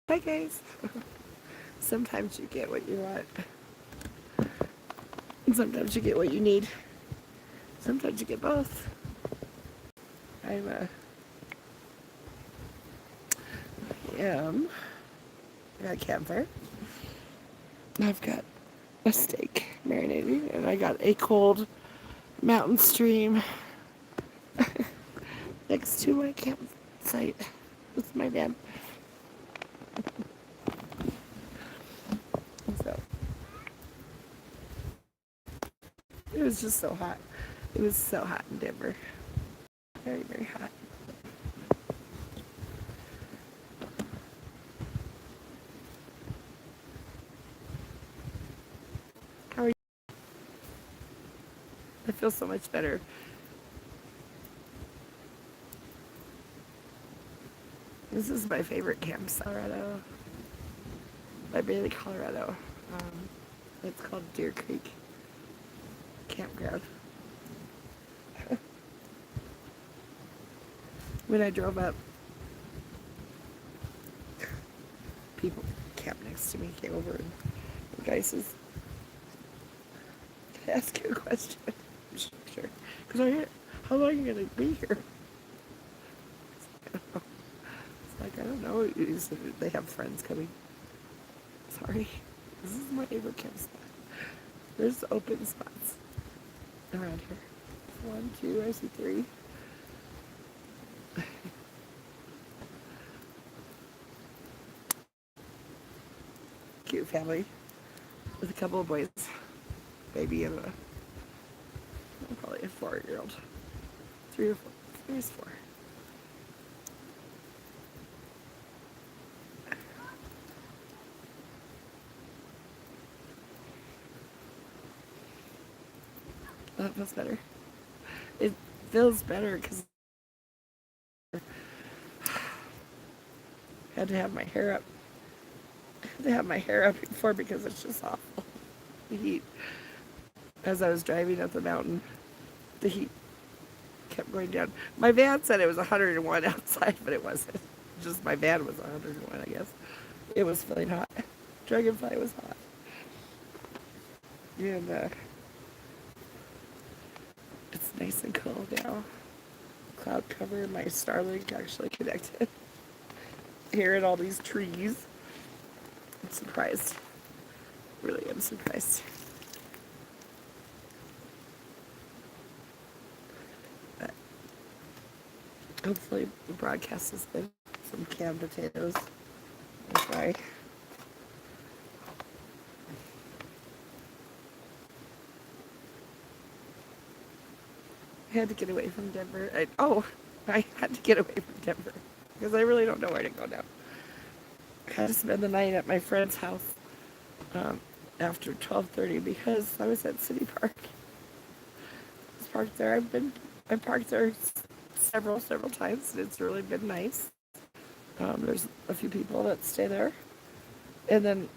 Hi guys. Sometimes you get what you want. And sometimes you get what you need. Sometimes you get both. I'm I got a campfire. I've got a steak marinating, and I got a cold mountain stream next to my campsite with my van. So it was just so hot. It was so hot in Denver. Very, very hot. How are you? I feel so much better. This is my favorite campsite, Colorado. By Bailey, Colorado. Um, it's called Deer Creek Campground. When I drove up, people camped next to me, came over, and the guy says, "Can I ask you a question?" Sure. Because how long are you going to be here? It's like, I don't know. He said they have friends coming. Sorry. This is my favorite campsite. There's open spots around here. One, two, I see three. Cute family with a couple of boys. Baby and probably a 4-year-old. 3 or 4. 3 is 4. That feels better. It feels better because I had to have my hair up. I had to have my hair up before because it's just awful. The heat. As I was driving up the mountain, the heat kept going down. My van said it was 101 outside, but it wasn't. Just my van was 101, I guess. It was feeling hot. Dragonfly was hot. And it's nice and cool now. Cloud cover, my Starlink actually connected. Here in all these trees. I'm surprised. Really am surprised. But hopefully the broadcast is good. Some canned potatoes. Sorry. I had to get away from Denver. I had to get away from Denver because I really don't know where to go now. I had to spend the night at my friend's house after 12:30 because I was at City Park. I was parked there. I parked there several times, and it's really been nice. There's a few people that stay there, and then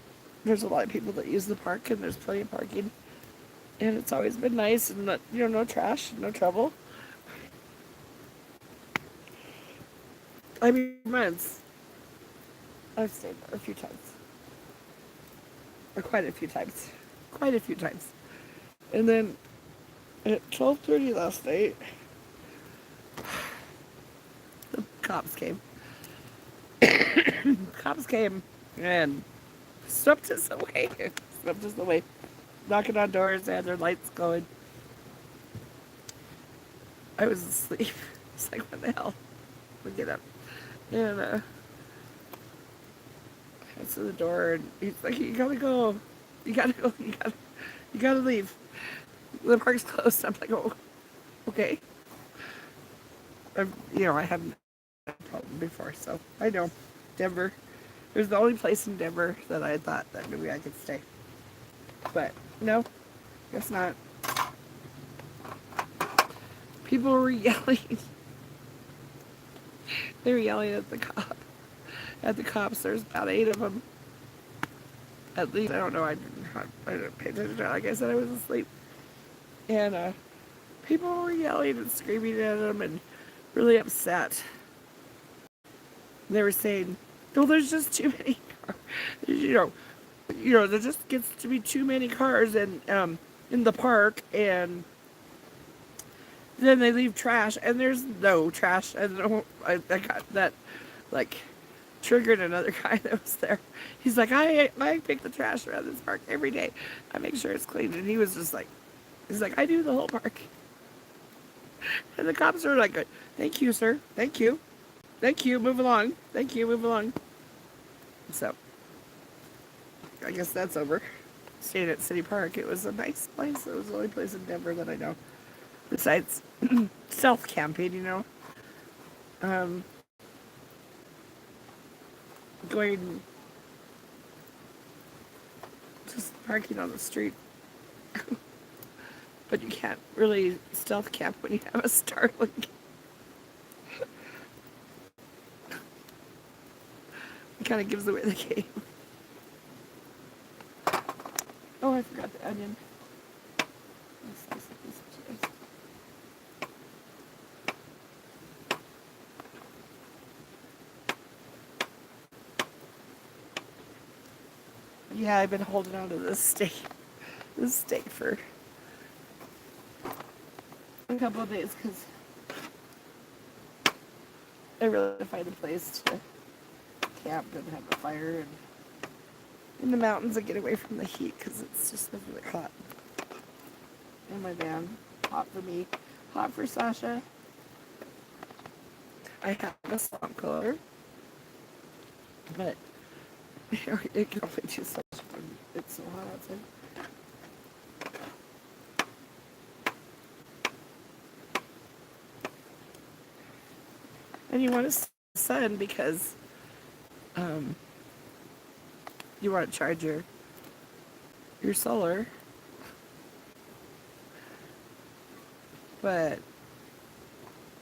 there's a lot of people that use the park, and there's plenty of parking. And it's always been nice, and no trash, no trouble. I mean, months. I've stayed there a few times, or quite a few times. And then at 12:30 last night, the cops came. Cops came and swept us away. Swept us away. Knocking on doors, they had their lights going. I was asleep. It's like, what the hell? We get up. And I answer the door, and he's like, "You gotta go. You gotta go. You gotta leave. The park's closed." I'm like, "Oh, okay." I haven't had a problem before, so I know. Denver. It was the only place in Denver that I thought that maybe I could stay. But no, guess not. People were yelling. They were yelling at the cop. At the cops, there's about 8 of them. At least, I don't know. I didn't pay attention. Like I said, I was asleep. And people were yelling and screaming at them and really upset. They were saying Well, there's just too many cars. There just gets to be too many cars in the park, and then they leave trash, and there's no trash, and I got that, like, triggered another guy that was there. He's like, I pick the trash around this park every day. I make sure it's clean, and he was just like, he's like, I do the whole park, and the cops are like, thank you, sir, thank you, move along, thank you, move along. So, I guess that's over. Stayed at City Park. It was a nice place. It was the only place in Denver that I know. Besides stealth camping, Um, going, just parking on the street. But you can't really stealth camp when you have a Starlink. It kind of gives away the game. Oh, I forgot the onion. Let's slice a piece of toast. Yeah, I've been holding on to this steak for a couple of days because I really want to find a place to camp and have a fire and in the mountains and get away from the heat because it's just really hot. In my van, hot for me, hot for Sasha. I have a swamp cooler, but it can only do so much when it's so hot outside. And you want to sun because you want to charge your solar, but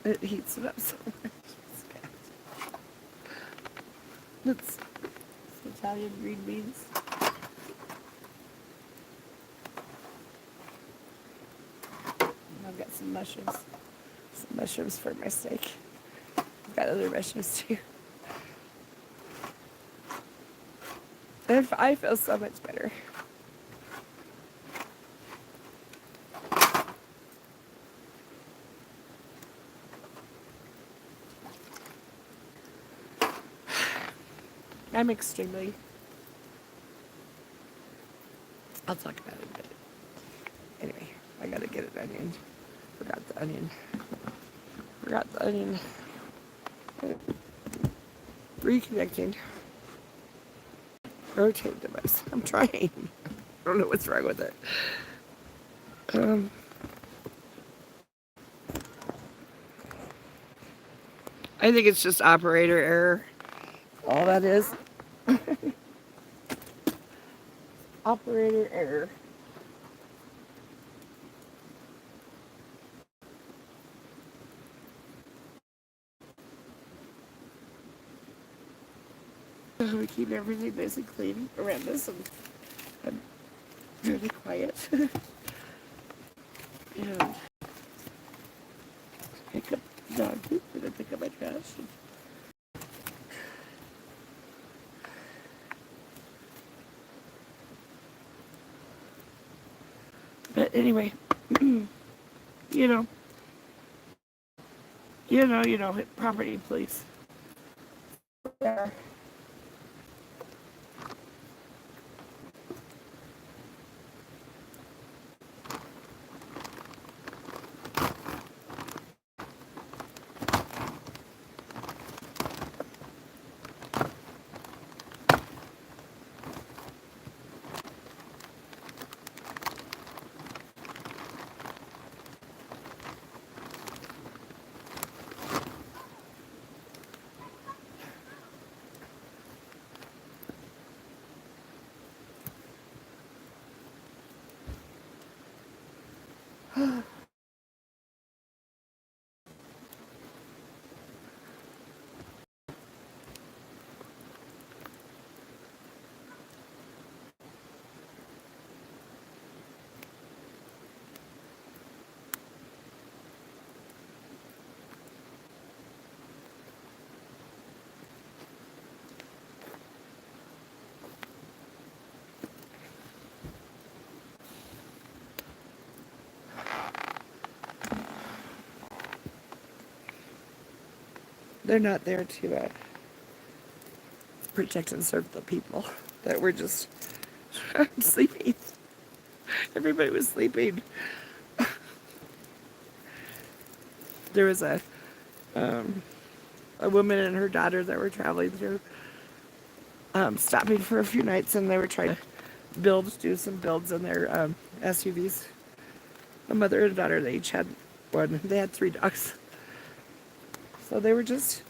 it heats it up so much. It's Italian green beans. And I've got some mushrooms for my steak. I've got other mushrooms too. And I feel so much better. I'm extremely... I'll talk about it in a bit. Anyway, I gotta get an onion. Forgot the onion. Reconnecting. Rotate device. I'm trying. I don't know what's wrong with it. I think it's just operator error. All that is. Operator error. We keep everything nice and clean around us and really quiet. And pick up dog poop and then pick up my trash. But anyway, you know, property police. Yeah. they're not there to protect and serve the people. That were just sleeping. Everybody was sleeping. There was a woman and her daughter that were traveling through, stopping for a few nights, and they were trying to do some builds in their SUVs. A mother and a daughter, they each had one. They had 3 dogs, so they were just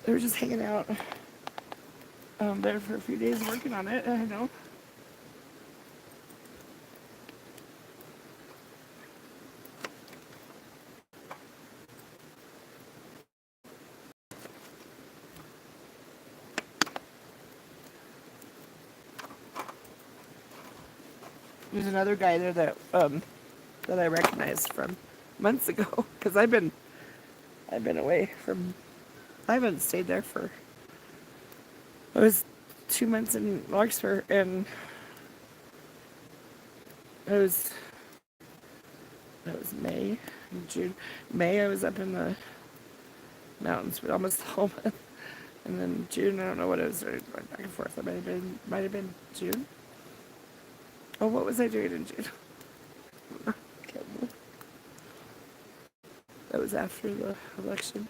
hanging out there for a few days working on it. I know. There's another guy there that I recognized from months ago because I've been away from. I haven't stayed there for. I was 2 months in Larkspur, and it was May, June. May I was up in the mountains, but almost home. And then June, I don't know what it was. Going back and forth. It might have been June. Oh, what was I doing in June? That was after the election.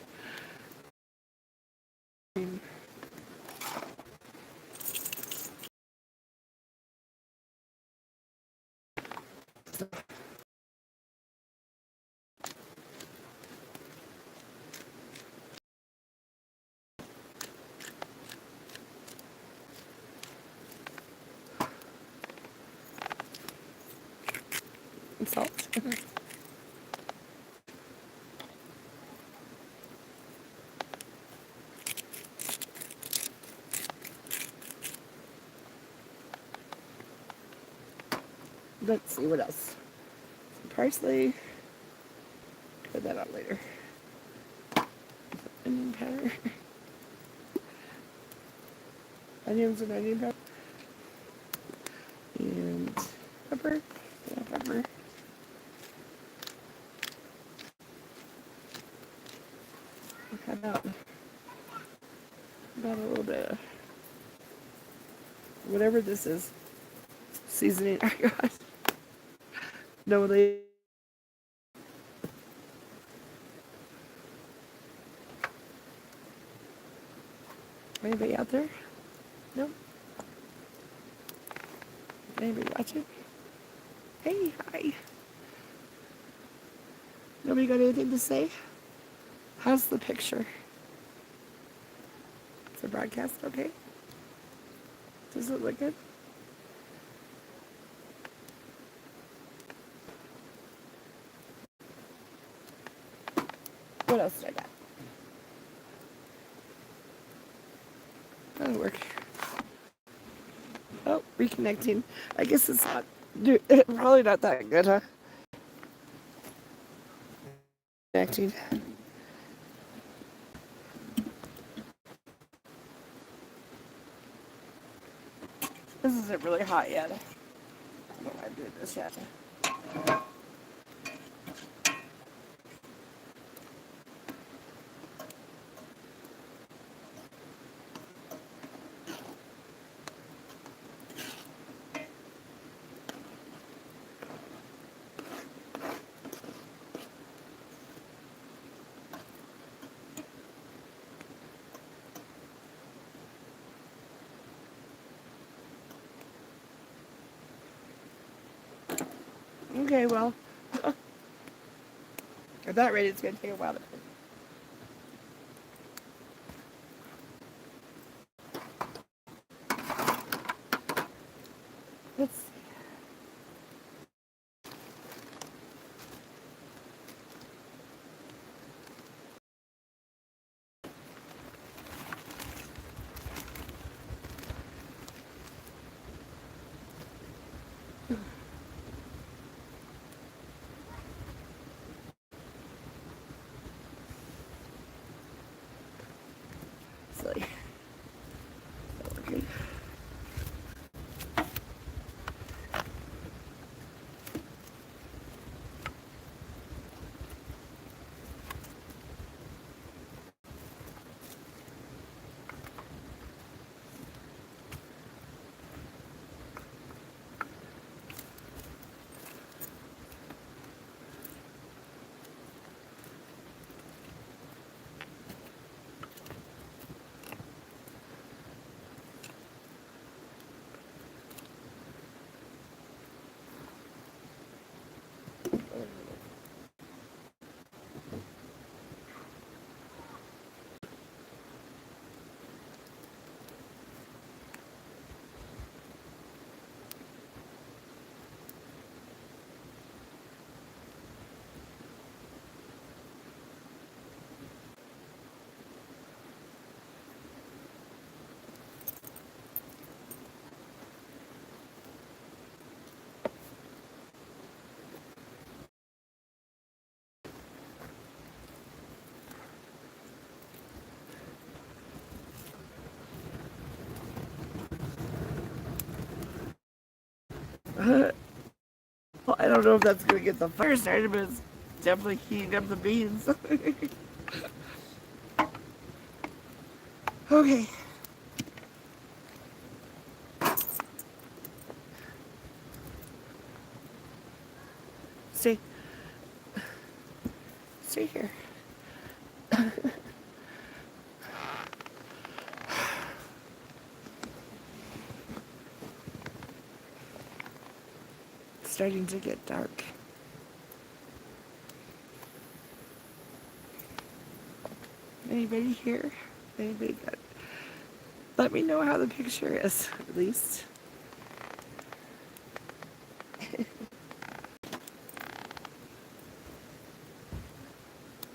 Salt. Let's see what else. Some parsley. Put that on later. Onion powder. Onions and onion powder. And pepper. Yeah, pepper. About a little bit of whatever this is. Seasoning I got. No, they. Anybody out there? Nope. Anybody watching? Hey, hi. Nobody got anything to say? How's the picture? Is the broadcast okay? Does it look good? What else did I got? That'll work. Oh, reconnecting. I guess it's not, probably not that good, huh? Connecting. This isn't really hot yet. I don't know why I'm doing this yet. Okay, well, at that rate, it's going to take a while to cook. Let's see. Silly. Not working. Well, I don't know if that's going to get the fire started, but it's definitely heating up the beans. Okay. Stay. Stay here. It's starting to get dark. Anybody here? Anybody got? Let me know how the picture is, at least.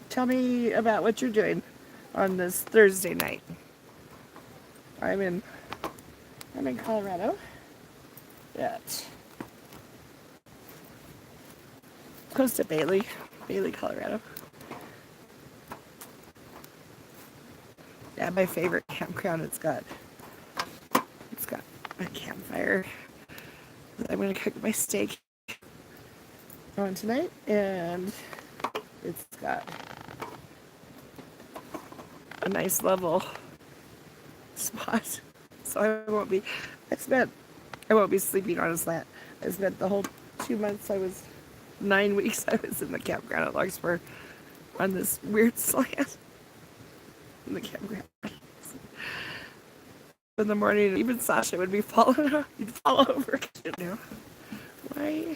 Tell me about what you're doing on this Thursday night. I'm in Colorado. At close to Bailey, Colorado. Yeah, my favorite campground. It's got a campfire. I'm gonna cook my steak on tonight, and it's got a nice level spot, so I won't be sleeping on a slant. I spent the whole 2 months 9 weeks I was in the campground at Larkspur on this weird slant in the campground. In the morning, even Sasha would be falling off. You'd fall over. You know, why am I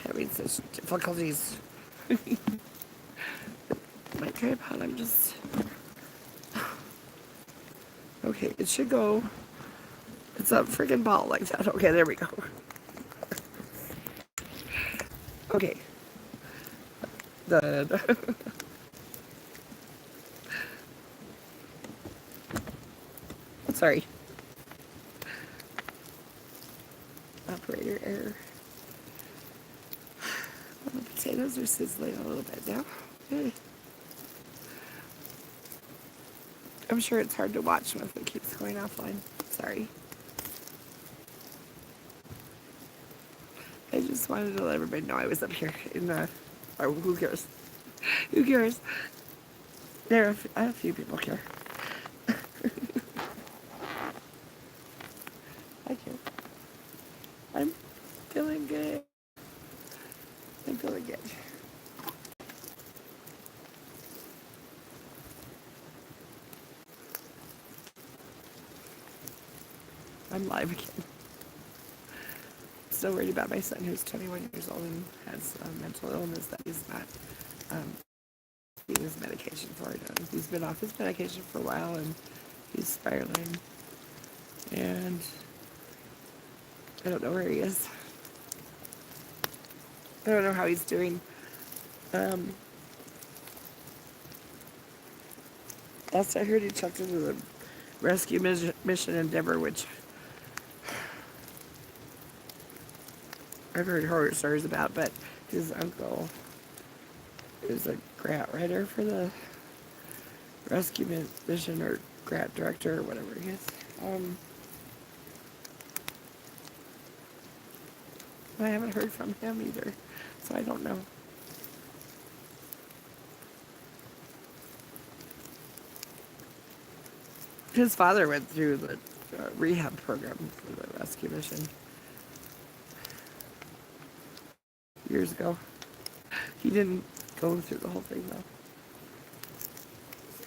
having such difficulties? My tripod, I'm just... Okay, it should go. It's a freaking ball like that. Okay, there we go. Okay. Done. Sorry. Operator error. Well, the potatoes are sizzling a little bit now. Okay. I'm sure it's hard to watch if it keeps going offline. Sorry. I just wanted to let everybody know I was up here in the... Oh, who cares? Who cares? There are a few people care. I care. I'm feeling good. I'm feeling good. I'm live again. Still worried about my son who's 21 years old and has a mental illness that he's not taking his medication for. He's been off his medication for a while and he's spiraling. And I don't know where he is. I don't know how he's doing. Last I heard, he checked into the rescue mission Endeavor, which I've heard horror stories about, but his uncle is a grant writer for the rescue mission, or grant director, or whatever he is. I haven't heard from him either, so I don't know. His father went through the rehab program for the rescue mission years ago. He didn't go through the whole thing though.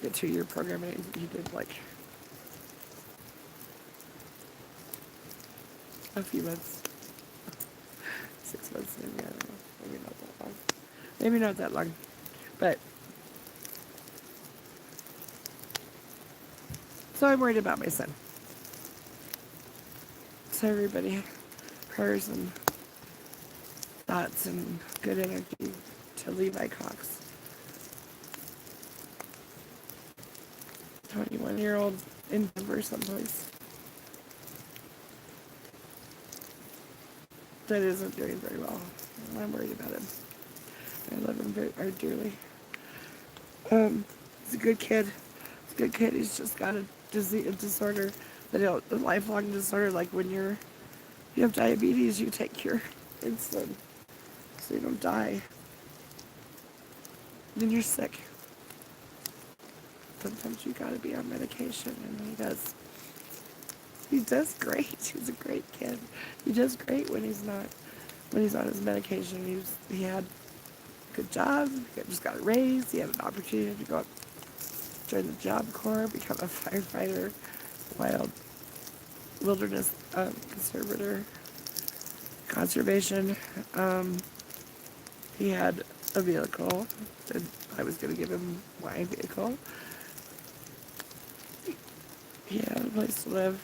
The 2-year program, and he did like a few months, 6 months, maybe. I don't know. Maybe not that long. Maybe not that long, but so I'm worried about my son. So everybody, prayers and thoughts and good energy to Levi Cox. 21-year-old in Denver someplace that isn't doing very well. I'm worried about him. I love him very dearly. He's a good kid. He's a good kid. He's just got a disorder, a lifelong disorder. Like when you're You have diabetes, you take your insulin so you don't die. Then you're sick. Sometimes you gotta be on medication, and he does. He does great. He's a great kid. He does great when he's not, when he's on his medication. He had a good job. He just got a raise. He had an opportunity to go up, join the Job Corps, become a firefighter, wild wilderness conservation. He had a vehicle, and I was going to give him my vehicle. He had a place to live.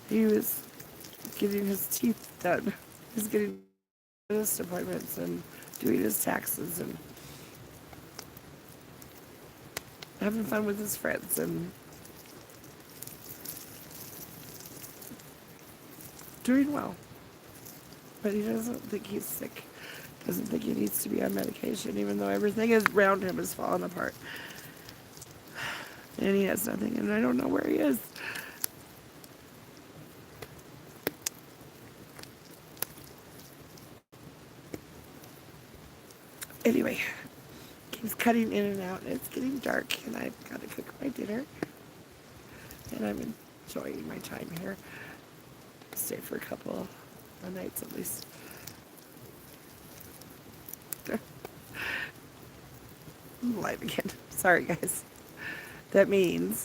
He was getting his teeth done. He was getting dentist appointments and doing his taxes and having fun with his friends and doing well. But he doesn't think he's sick. Doesn't think he needs to be on medication, even though everything around him is falling apart. And he has nothing, and I don't know where he is. Anyway, keeps cutting in and out, and it's getting dark, and I've got to cook my dinner. And I'm enjoying my time here. Stay for a couple of nights at least. I'm live again. Sorry, guys. That means